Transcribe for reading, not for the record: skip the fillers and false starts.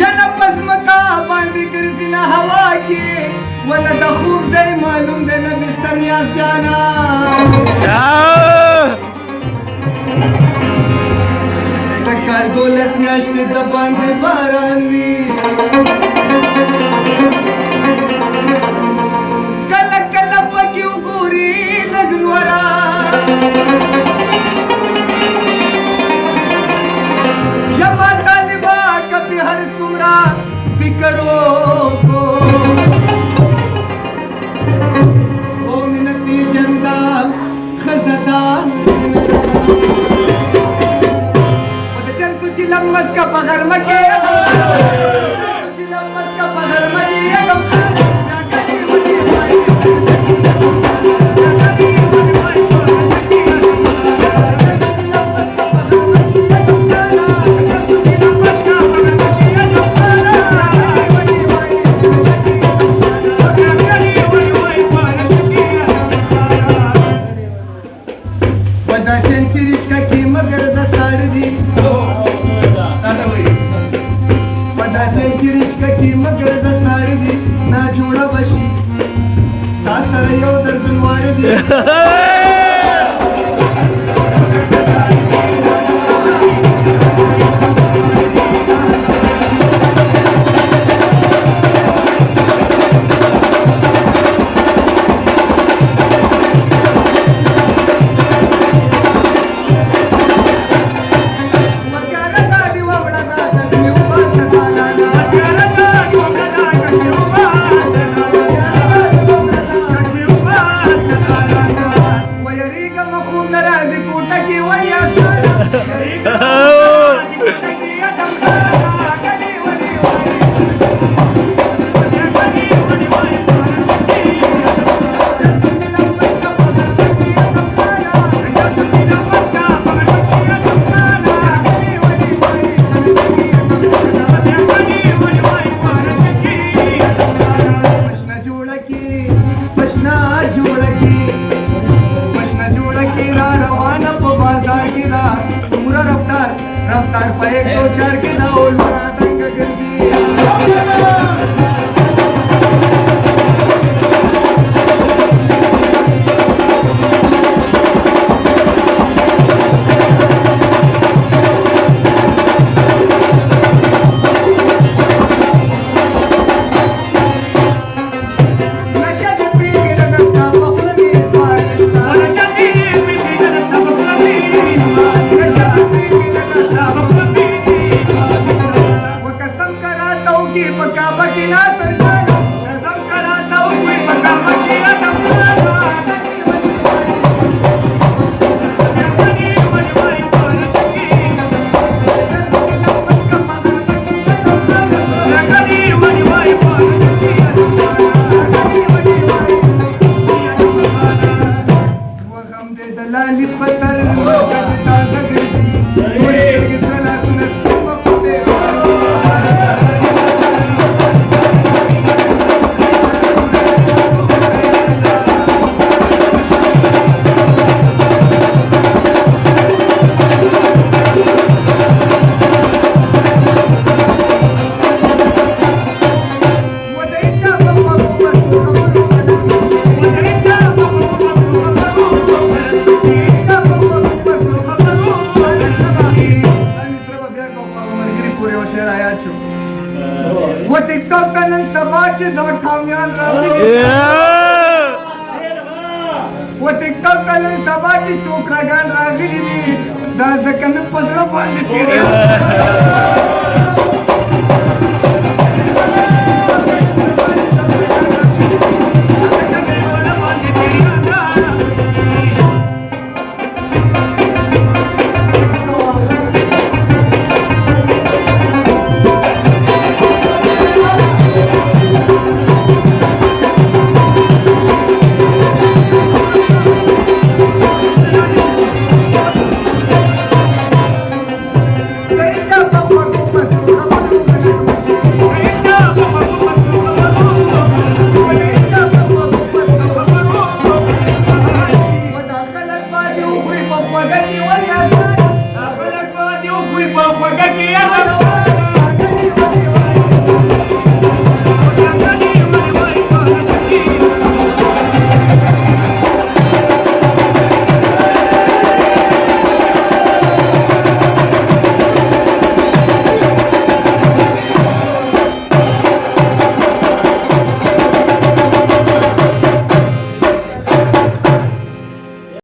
या नफस मका बांधी करती ना हवा की वना दा खूब जाई मालूम देना बिस्तर न्यास जाना काल गोलस न्याशने दबान दे बारानवी कल कल पकी उगुरी लगनवरा जमा तालिबा कभी हर सुमरा बिकरो को ओ मिनती जंदा खजदा लम्मस का पगर मगे लम्मस का पगर मगे चिरिश्का की मगर दसाड़ दी चिरिश्का की मगर दसाड़ दी ना जोड़ा बशी तासर यो दर्जन वाड़ दी रफ्तार पे 104 के दाउल बड़ा तंग करती वो टिकटॉक का नन सबाच दो ठाम्याल रावी वो टिकटॉक का नन सबाच चोकरा गान रागिली दी दास कमी पसला पाणी